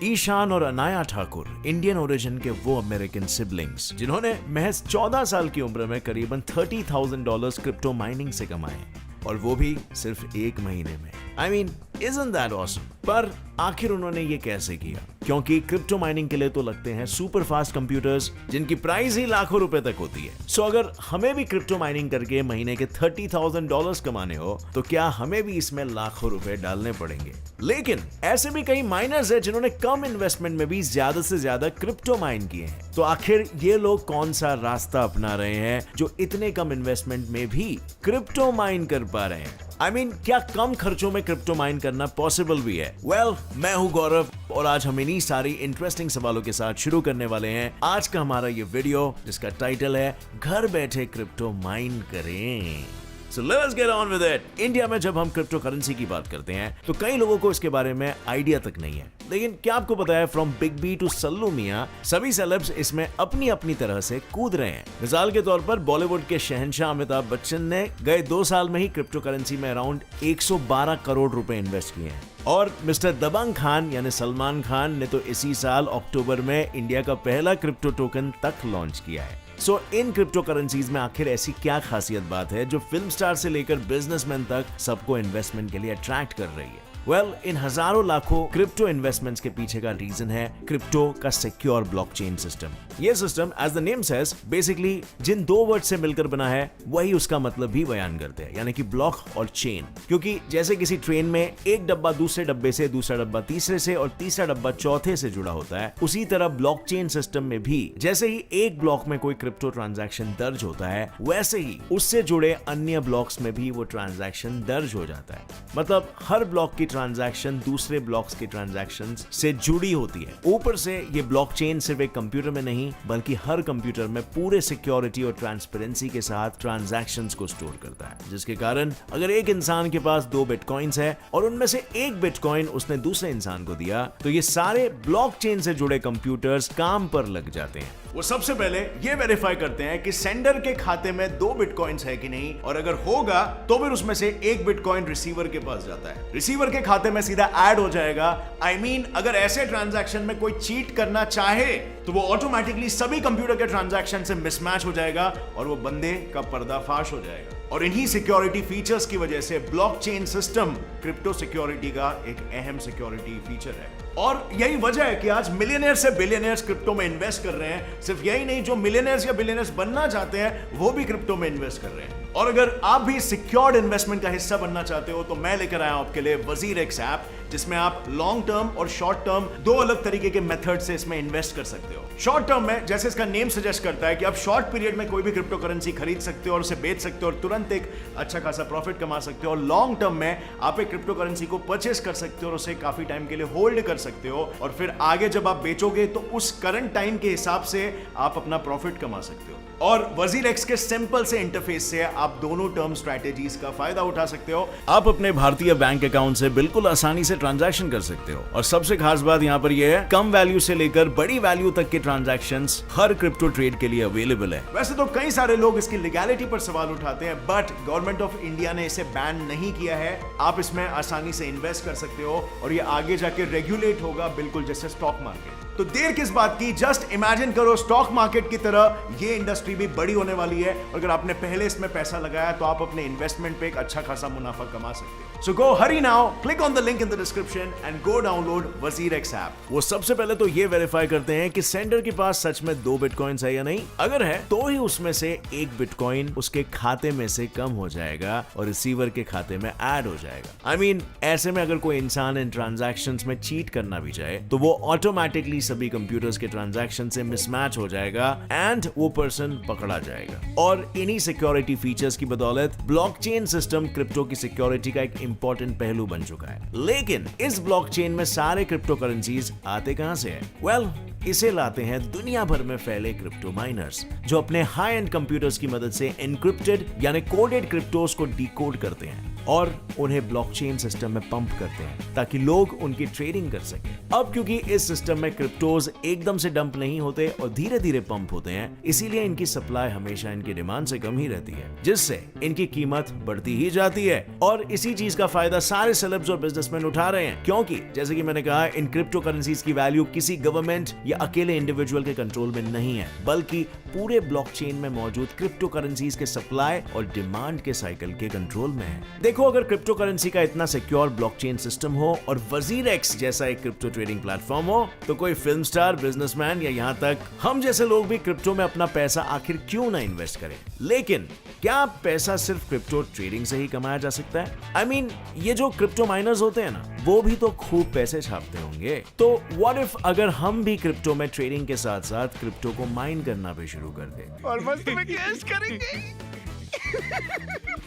ईशान और Anaya Thakur Indian origin के वो अमेरिकन सिबलिंग्स जिन्होंने महज 14 साल की उम्र में करीबन $30,000 क्रिप्टो माइनिंग से कमाए, और वो भी सिर्फ एक महीने में। I mean, isn't that awesome? पर आखिर उन्होंने ये कैसे किया? क्योंकि क्रिप्टो माइनिंग के लिए तो लगते हैं सुपर फास्ट कंप्यूटर्स जिनकी प्राइस ही लाखों रुपए तक होती है। सो अगर हमें भी क्रिप्टो माइनिंग करके महीने के $30,000 कमाने हो तो क्या हमें भी इसमें लाखों रुपए डालने पड़ेंगे? लेकिन ऐसे भी कई माइनर्स हैं जिन्होंने कम इन्वेस्टमेंट में भी ज्यादा से ज्यादा क्रिप्टो माइन किए हैं। तो आखिर ये लोग कौन सा रास्ता अपना रहे हैं जो इतने कम इन्वेस्टमेंट में भी क्रिप्टो माइन कर पा रहे हैं? I mean, क्या कम खर्चों में क्रिप्टो माइन करना पॉसिबल भी है? Well, मैं हूं गौरव और आज हम इन्हीं सारी इंटरेस्टिंग सवालों के साथ शुरू करने वाले हैं आज का हमारा ये वीडियो, जिसका टाइटल है घर बैठे क्रिप्टो माइन करें। So let's get on with it. India में जब हम क्रिप्टो करेंसी की बात करते हैं तो कई लोगों को इसके बारे में आइडिया तक नहीं है, लेकिन क्या आपको पता है from Big B to Sallu मियां सभी सेलेब्स इसमें अपनी अपनी तरह से कूद रहे हैं। मिसाल के तौर पर बॉलीवुड के शहंशाह अमिताभ बच्चन ने गए 2 साल में ही क्रिप्टो करेंसी में अराउंड 112 करोड़ रुपए इन्वेस्ट किए हैं, और मिस्टर दबंग खान यानी सलमान खान ने तो इसी साल अक्टूबर में इंडिया का पहला क्रिप्टो टोकन तक लॉन्च किया है। सो इन क्रिप्टो करेंसीज में आखिर ऐसी क्या खासियत बात है जो फिल्म स्टार से लेकर बिजनेसमैन तक सबको इन्वेस्टमेंट के लिए अट्रैक्ट कर रही है? वेल, इन हजारों लाखों क्रिप्टो इन्वेस्टमेंट्स के पीछे का रीजन है क्रिप्टो का सिक्योर ब्लॉकचेन सिस्टम। ये system as the name says basically जिन 2 वर्ड से मिलकर बना है वही उसका मतलब भी बयान करते हैं, यानी कि ब्लॉक और चेन। क्योंकि जैसे किसी ट्रेन में एक डब्बा दूसरे डब्बे से, दूसरा डब्बा तीसरे से और तीसरा डब्बा चौथे से जुड़ा होता है, उसी तरह ब्लॉकचेन सिस्टम में भी जैसे ही एक ब्लॉक में कोई क्रिप्टो ट्रांजैक्शन दर्ज होता है, वैसे ही उससे जुड़े अन्य ब्लॉक्स में भी वो ट्रांजैक्शन दर्ज हो जाता है। मतलब हर ब्लॉक की ट्रांजैक्शन दूसरे ब्लॉक्स के ट्रांजैक्शंस से जुड़ी होती है। ऊपर से ये ब्लॉकचेन सिर्फ एक कंप्यूटर में नहीं बल्कि हर कंप्यूटर में पूरे सिक्योरिटी और ट्रांसपेरेंसी के साथ ट्रांजैक्शंस को स्टोर करता है, जिसके कारण अगर एक इंसान के पास 2 बिटकॉइंस है और उनमें से एक बिटकॉइन उसने दूसरे इंसान को दिया तो ये सारे ब्लॉकचेन से जुड़े कंप्यूटर्स काम पर लग जाते हैं। वो सबसे पहले ये वेरीफाई करते हैं कि सेंडर के खाते में 2 बिटकॉइंस है कि नहीं, और अगर होगा तो फिर उसमें से एक बिटकॉइन रिसीवर के पास जाता है, रिसीवर के खाते में सीधा ऐड हो जाएगा। I mean, अगर ऐसे ट्रांजैक्शन में कोई चीट करना चाहे तो वो ऑटोमेटिकली सभी कंप्यूटर के ट्रांजैक्शन से मिसमैच हो जाएगा और वो बंदे का पर्दाफाश हो जाएगा। और इन्हीं सिक्योरिटी फीचर्स की वजह से ब्लॉकचेन सिस्टम क्रिप्टो सिक्योरिटी का एक अहम सिक्योरिटी फीचर है। और यही वजह है कि आज मिलियनियर्स से बिलियनियर्स क्रिप्टो में इन्वेस्ट कर रहे हैं। सिर्फ यही नहीं, जो मिलियनियर्स या बिलियनियर्स बनना चाहते हैं वो भी क्रिप्टो में इन्वेस्ट कर रहे हैं। और अगर आप भी सिक्योर्ड इन्वेस्टमेंट का हिस्सा बनना चाहते हो तो मैं लेकर आया हूं आपके लिए WazirX ऐप, जिसमें आप लॉन्ग टर्म और शॉर्ट टर्म 2 अलग तरीके के मेथड से इसमें इन्वेस्ट कर सकते हो। शॉर्ट टर्म में, जैसे इसका नेम सजेस्ट करता है, कि आप शॉर्ट पीरियड में कोई भी क्रिप्टो करेंसी खरीद सकते हो और उसे बेच सकते हो और तुरंत एक अच्छा खासा प्रॉफिट कमा सकते हो। और लॉन्ग टर्म में आप एक क्रिप्टो करेंसी को परचेस कर सकते हो और उसे काफी टाइम के लिए होल्ड कर सकते हो, और फिर आगे जब आप बेचोगे तो उस करंट टाइम के हिसाब से आप अपना प्रॉफिट कमा सकते हो। और WazirX के सिंपल से इंटरफेस से आप दोनों टर्म स्ट्रेटेजीज का फायदा उठा सकते हो। आप अपने भारतीय बैंक अकाउंट से बिल्कुल आसानी से ट्रांजैक्शन कर सकते हो, और सबसे खास बात यहाँ पर यह है कम वैल्यू से लेकर बड़ी वैल्यू तक के ट्रांजैक्शंस हर क्रिप्टो ट्रेड के लिए अवेलेबल है। वैसे तो कई सारे लोग इसकी लीगैलिटी पर सवाल उठाते हैं, बट गवर्नमेंट ऑफ इंडिया ने इसे बैन नहीं किया है। आप इसमें आसानी से इन्वेस्ट कर सकते हो और ये आगे जाके रेगुलेट होगा, बिल्कुल जैसे स्टॉक मार्केट। तो देर किस बात की, जस्ट इमेजिन करो स्टॉक मार्केट की तरह ये इंडस्ट्री भी बड़ी होने वाली है। अगर आपने पहले इसमें पैसा लगाया तो आप अपने इन्वेस्टमेंट पे एक अच्छा खासा मुनाफा कमा सकते हो। So go hurry now, click on the link in the description and go download WazirX app. वो सबसे पहले तो ये वेरीफाई करते हैं कि सेंडर के पास सच में 2 बिटकॉइंस है या नहीं। अगर है तो ही उसमें से एक बिटकॉइन उसके खाते में से कम हो जाएगा और रिसीवर के खाते में ऐड हो जाएगा। I mean, ऐसे में अगर कोई इंसान इन ट्रांजैक्शंस में चीट करना भी चाहे तो वो ऑटोमेटिकली सभी कंप्यूटर्स के ट्रांजैक्शन से मिसमैच हो जाएगा एंड वो पर्सन पकड़ा जाएगा। और इन्हीं सिक्योरिटी फीचर्स की बदौलत ब्लॉकचेन सिस्टम क्रिप्टो की सिक्योरिटी का एक इंपॉर्टेंट पहलू बन चुका है। लेकिन इस ब्लॉकचेन में सारे क्रिप्टो करेंसीज आते कहां से हैं? वेल, इसे लाते हैं दुनिया भर में फैले क्रिप्टो माइनर्स, जो अपने हाई एंड कंप्यूटर्स की मदद से एनक्रिप्टेड यानी कोडेड क्रिप्टोस को डिकोड करते हैं। और उन्हें ब्लॉकचेन सिस्टम में पंप करते हैं ताकि लोग उनकी ट्रेडिंग कर सकें। अब क्योंकि इस सिस्टम में क्रिप्टोज एकदम से डंप नहीं होते और धीरे धीरे पंप होते हैं, इसीलिए इनकी सप्लाई हमेशा इनकी डिमांड से कम ही रहती है, जिससे इनकी कीमत बढ़ती ही जाती है। और इसी चीज का फायदा सारे सेलेब्स और बिजनेसमैन उठा रहे हैं, क्योंकि जैसे कि मैंने कहा, इन क्रिप्टो करेंसीज की वैल्यू किसी गवर्नमेंट या अकेले इंडिविजुअल के कंट्रोल में नहीं है, बल्कि पूरे ब्लॉकचेन में मौजूद क्रिप्टो करेंसीज के सप्लाई और डिमांड के साइकिल के कंट्रोल में है। देखो, अगर क्रिप्टो करेंसी का इतना सिक्योर ब्लॉकचेन सिस्टम हो और WazirX जैसा एक क्रिप्टो ट्रेडिंग प्लेटफॉर्म हो, तो कोई फिल्म स्टार, बिजनेसमैन या यहाँ तक हम जैसे लोग भी क्रिप्टो में अपना पैसा आखिर क्यों ना इन्वेस्ट करें। लेकिन क्या पैसा सिर्फ क्रिप्टो ट्रेडिंग से ही कमाया जा सकता है? I mean, ये जो क्रिप्टो माइनर्स होते हैं ना, वो भी तो खूब पैसे छापते होंगे। तो व्हाट इफ अगर हम भी क्रिप्टो में ट्रेडिंग के साथ साथ क्रिप्टो को माइन करना भी शुरू कर दें और मस्त में कैश करेंगे।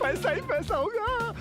पैसा ही पैसा होगा।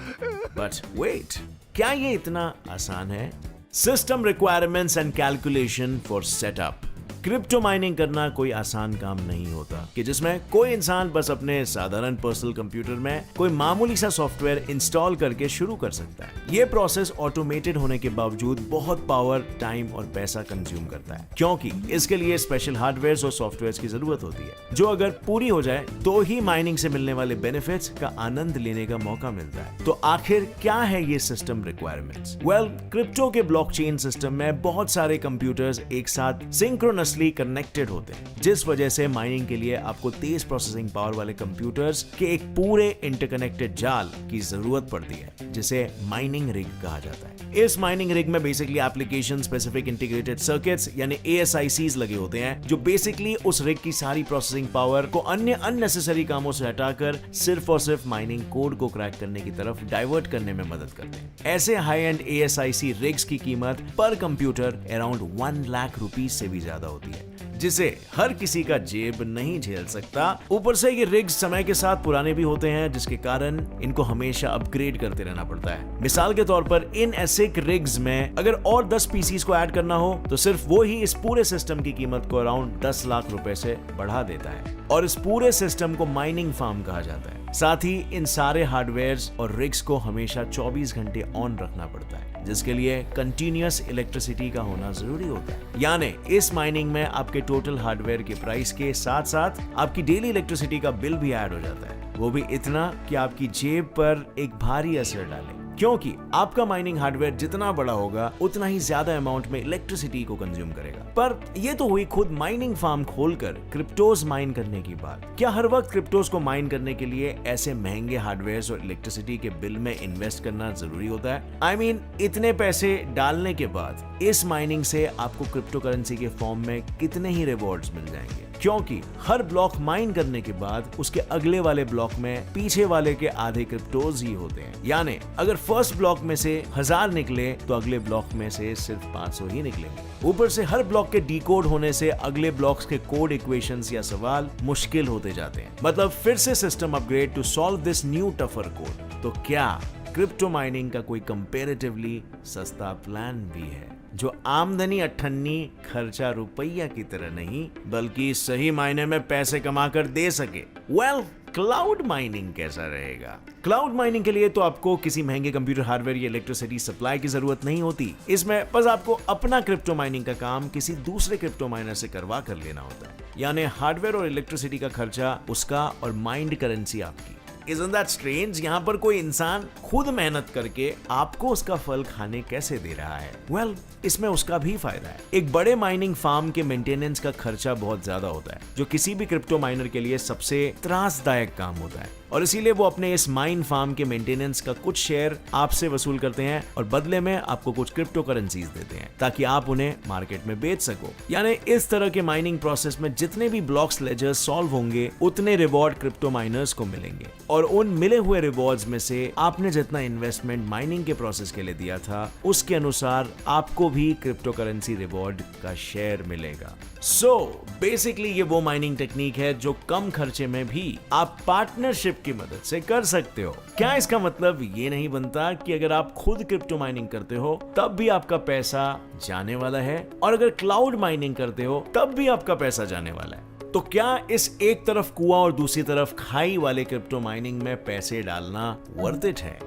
बट वेट, क्या ये इतना आसान है? System requirements and calculation for setup. Crypto mining करना कोई आसान काम नहीं होता कि जिसमें कोई इंसान बस अपने साधारण पर्सनल कंप्यूटर में कोई मामूली सा सॉफ्टवेयर इंस्टॉल करके शुरू कर सकता है। ये प्रोसेस ऑटोमेटेड होने के बावजूद बहुत पावर, टाइम और पैसा कंज्यूम करता है, क्योंकि इसके लिए स्पेशल हार्डवेयर और सॉफ्टवेयर की जरूरत होती है, जो अगर पूरी हो जाए तो ही माइनिंग से मिलने वाले बेनिफिट्स का आनंद लेने का मौका मिलता है। तो आखिर क्या है ये सिस्टम रिक्वायरमेंट्स? वेल, क्रिप्टो के ब्लॉकचेन सिस्टम में बहुत सारे कंप्यूटर्स एक साथ सिंक्रोनसली कनेक्टेड होते हैं, जिस वजह से माइनिंग के लिए आपको तेज प्रोसेसिंग पावर वाले कंप्यूटर्स के एक पूरे इंटरकनेक्टेड जाल की जरूरत पड़ती है, जिसे माइनिंग रिग कहा जाता है। इस माइनिंग रिग में basically application specific integrated circuits यानी ASICs लगे होते हैं, जो बेसिकली उस रिग की सारी प्रोसेसिंग पावर को अन्य अननेसेसरी कामों से हटाकर सिर्फ और सिर्फ माइनिंग कोड को क्रैक करने की तरफ डाइवर्ट करने में मदद करते हैं। ऐसे हाई एंड ASIC रिग्स की कीमत पर कंप्यूटर अराउंड 1 लाख रुपीस से भी ज्यादा होती है, जिसे हर किसी का जेब नहीं झेल सकता। ऊपर से ये रिग्स समय के साथ पुराने भी होते हैं, जिसके कारण इनको हमेशा अपग्रेड करते रहना पड़ता है। मिसाल के तौर पर इन एसिक रिग्स में अगर और 10 पीसीस को ऐड करना हो तो सिर्फ वो ही इस पूरे सिस्टम की कीमत को अराउंड 10 लाख रुपए से बढ़ा देता है। और इस पूरे सिस्टम को माइनिंग फार्म कहा जाता है। साथ ही इन सारे हार्डवेयर्स और रिग्स को हमेशा 24 घंटे ऑन रखना पड़ता है, जिसके लिए कंटिन्यूअस इलेक्ट्रिसिटी का होना जरूरी होता है। यानी इस माइनिंग में आपके टोटल हार्डवेयर के प्राइस के साथ साथ आपकी डेली इलेक्ट्रिसिटी का बिल भी ऐड हो जाता है, वो भी इतना कि आपकी जेब पर एक भारी असर डाले, क्योंकि आपका माइनिंग हार्डवेयर जितना बड़ा होगा उतना ही ज्यादा अमाउंट में इलेक्ट्रिसिटी को कंज्यूम करेगा। पर ये तो हुई खुद माइनिंग फार्म खोलकर क्रिप्टोज माइन करने की बात। क्या हर वक्त क्रिप्टोज को माइन करने के लिए ऐसे महंगे हार्डवेयर और इलेक्ट्रिसिटी के बिल में इन्वेस्ट करना जरूरी होता है? I mean, इतने पैसे डालने के बाद इस माइनिंग से आपको क्रिप्टो करेंसी के फॉर्म में कितने ही रिवॉर्ड्स मिल जाएंगे, क्योंकि हर ब्लॉक माइन करने के बाद उसके अगले वाले ब्लॉक में पीछे वाले के आधे क्रिप्टोज ही होते हैं। यानी अगर फर्स्ट ब्लॉक में से 1000 निकले तो अगले ब्लॉक में से सिर्फ 500 ही निकलेंगे। ऊपर से हर ब्लॉक के डीकोड होने से अगले ब्लॉक्स के कोड इक्वेशंस या सवाल मुश्किल होते जाते हैं। मतलब फिर से system upgrade to solve this new tougher code. तो क्या क्रिप्टो माइनिंग का कोई कंपैरेटिवली सस्ता प्लान भी है, जो आमदनी अठन्नी खर्चा रुपया की तरह नहीं बल्कि सही मायने में पैसे कमाकर दे सके? वेल, क्लाउड माइनिंग कैसा रहेगा? क्लाउड माइनिंग के लिए तो आपको किसी महंगे कंप्यूटर हार्डवेयर या इलेक्ट्रिसिटी सप्लाई की जरूरत नहीं होती। इसमें बस आपको अपना क्रिप्टो माइनिंग का काम किसी दूसरे क्रिप्टो माइनर से करवा कर लेना होता है। यानी हार्डवेयर और इलेक्ट्रिसिटी का खर्चा उसका और माइंड करेंसी आपकी। Isn't that strange? यहाँ पर कोई इंसान खुद मेहनत करके आपको उसका फल खाने कैसे दे रहा है? Well, इसमें उसका भी फायदा है। एक बड़े माइनिंग फार्म के मेंटेनेंस का खर्चा बहुत ज्यादा होता है, जो किसी भी क्रिप्टो माइनर के लिए सबसे त्रासदायक काम होता है, और इसीलिए वो अपने इस माइन फार्म के मेंटेनेंस का कुछ शेयर आपसे वसूल करते हैं और बदले में आपको कुछ क्रिप्टो करेंसीज देते हैं ताकि आप उन्हें मार्केट में बेच सको। यानी इस तरह के माइनिंग प्रोसेस में जितने भी ब्लॉक्स लेजर्स सॉल्व होंगे उतने रिवॉर्ड क्रिप्टो माइनर्स को मिलेंगे, और उन मिले हुए रिवॉर्ड्स में से आपने जितना इन्वेस्टमेंट माइनिंग के प्रोसेस के लिए दिया था उसके अनुसार आपको भी क्रिप्टो करेंसी रिवॉर्ड का शेयर मिलेगा। सो बेसिकली ये वो माइनिंग टेक्निक है जो कम खर्चे में भी आप पार्टनरशिप की मदद से कर सकते हो। क्या इसका मतलब ये नहीं बनता कि अगर आप खुद क्रिप्टो माइनिंग करते हो तब भी आपका पैसा जाने वाला है, और अगर क्लाउड माइनिंग करते हो तब भी आपका पैसा जाने वाला है? तो क्या इस एक तरफ कुआं और दूसरी तरफ खाई वाले क्रिप्टो माइनिंग में पैसे डालना वर्थ इट है?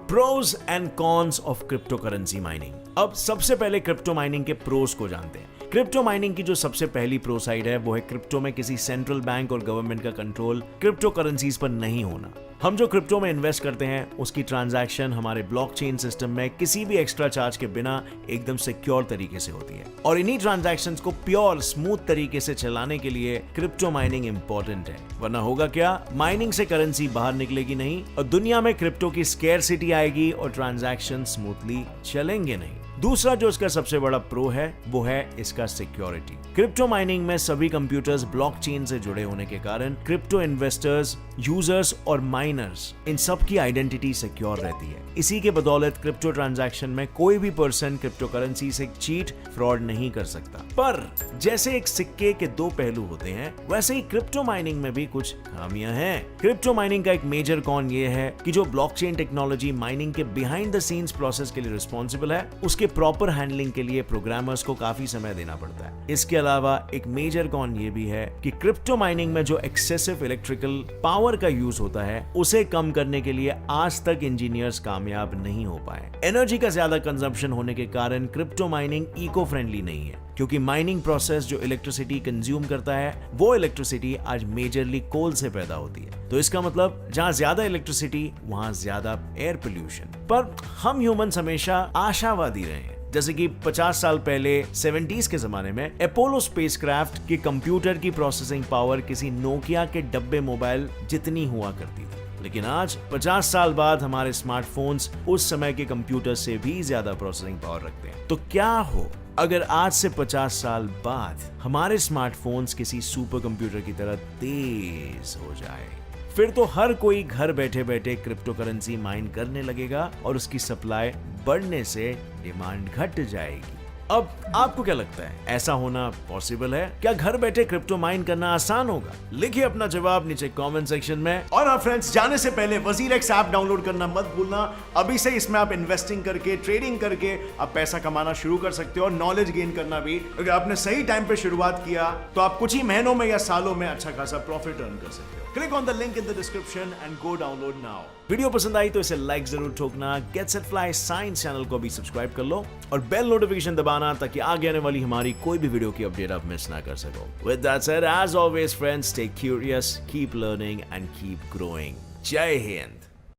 Pros and cons of cryptocurrency mining. अब सबसे पहले क्रिप्टो माइनिंग के प्रोज को जानते हैं। क्रिप्टो माइनिंग की जो सबसे पहली प्रो साइड है वो है क्रिप्टो में किसी सेंट्रल बैंक और गवर्नमेंट का कंट्रोल क्रिप्टो करेंसीज पर नहीं होना। हम जो क्रिप्टो में इन्वेस्ट करते हैं उसकी ट्रांजैक्शन हमारे ब्लॉकचेन सिस्टम में किसी भी एक्स्ट्रा चार्ज के बिना एकदम सिक्योर तरीके से होती है और इन्हीं ट्रांजैक्शंस को प्योर स्मूथ तरीके से चलाने के लिए क्रिप्टो माइनिंग इंपॉर्टेंट है। वरना होगा क्या, माइनिंग से करेंसी बाहर निकलेगी नहीं और दुनिया में क्रिप्टो की स्कैरसिटी आएगी और ट्रांजैक्शन स्मूथली चलेंगे नहीं। दूसरा जो इसका सबसे बड़ा प्रो है वो है इसका सिक्योरिटी। क्रिप्टो माइनिंग में सभी कंप्यूटर्स ब्लॉकचेन से जुड़े होने के कारण क्रिप्टो इन्वेस्टर्स, यूजर्स और माइनर्स इन सब की आइडेंटिटी सिक्योर रहती है। इसी के बदौलत क्रिप्टो ट्रांजैक्शन में कोई भी पर्सन क्रिप्टो करेंसी से चीट, फ्रॉड नहीं कर सकता। पर जैसे एक सिक्के के दो पहलू होते हैं वैसे ही क्रिप्टो माइनिंग में भी कुछ खामियां हैं। क्रिप्टो माइनिंग का एक मेजर कॉन ये है कि जो ब्लॉकचेन टेक्नोलॉजी माइनिंग के बिहाइंड द सीन्स प्रोसेस के लिए रिस्पॉन्सिबल है उसके प्रॉपर हैंडलिंग के लिए प्रोग्रामर्स को काफी समय देना पड़ता है। इसके अलावा एक मेजर कॉन ये भी है कि क्रिप्टो माइनिंग में जो एक्सेसिव इलेक्ट्रिकल पावर का यूज होता है उसे कम करने के लिए आज तक इंजीनियर्स कामयाब नहीं हो पाए। एनर्जी का ज्यादा कंजम्पशन होने के कारण क्रिप्टो माइनिंग इको फ्रेंडली नहीं है क्योंकि माइनिंग प्रोसेस जो इलेक्ट्रिसिटी कंज्यूम करता है वो इलेक्ट्रिसिटी आज मेजरली कोल से पैदा होती है। तो इसका मतलब जहां ज्यादा इलेक्ट्रिसिटी वहां ज्यादा एयर पोल्यूशन। पर हम ह्यूमंस हमेशा आशावादी रहे हैं। जैसे कि 50 साल पहले 70s के जमाने में अपोलो स्पेसक्राफ्ट के कंप्यूटर की प्रोसेसिंग पावर किसी नोकिया के डब्बे मोबाइल जितनी हुआ करती थी, लेकिन आज 50 साल बाद हमारे स्मार्टफोन्स उस समय के कंप्यूटर से भी ज्यादा प्रोसेसिंग पावर रखते हैं। तो क्या हो अगर आज से 50 साल बाद हमारे स्मार्टफोन्स किसी सुपर कंप्यूटर की तरह तेज हो जाए? फिर तो हर कोई घर बैठे बैठे क्रिप्टो करेंसी माइन करने लगेगा और उसकी सप्लाई बढ़ने से डिमांड घट जाएगी। अब आपको क्या लगता है, ऐसा होना पॉसिबल है? क्या घर बैठे क्रिप्टो माइन करना आसान होगा? लिखिए अपना जवाब नीचे कमेंट सेक्शन में। और हाँ फ्रेंड्स, जाने से पहले वजीरेक्स ऐप डाउनलोड करना मत भूलना। अभी से इसमें आप इन्वेस्टिंग करके, ट्रेडिंग करके आप पैसा कमाना शुरू कर सकते हो और नॉलेज गेन करना भी। अगर आपने सही टाइम पे शुरुआत किया तो आप कुछ ही महीनों में या सालों में अच्छा खासा प्रॉफिट अर्न कर सकते हो। Click on the link in the description and go download now. Video पसंद आई तो इसे लाइक जरूर ठोकना। Get set fly science channel को भी सब्सक्राइब कर लो और बेल नोटिफिकेशन दबाना ताकि आगे आने वाली हमारी कोई भी वीडियो की अपडेट आप मिस ना कर सको। With that said, as always friends, stay curious, keep learning and keep growing. जय हिंद।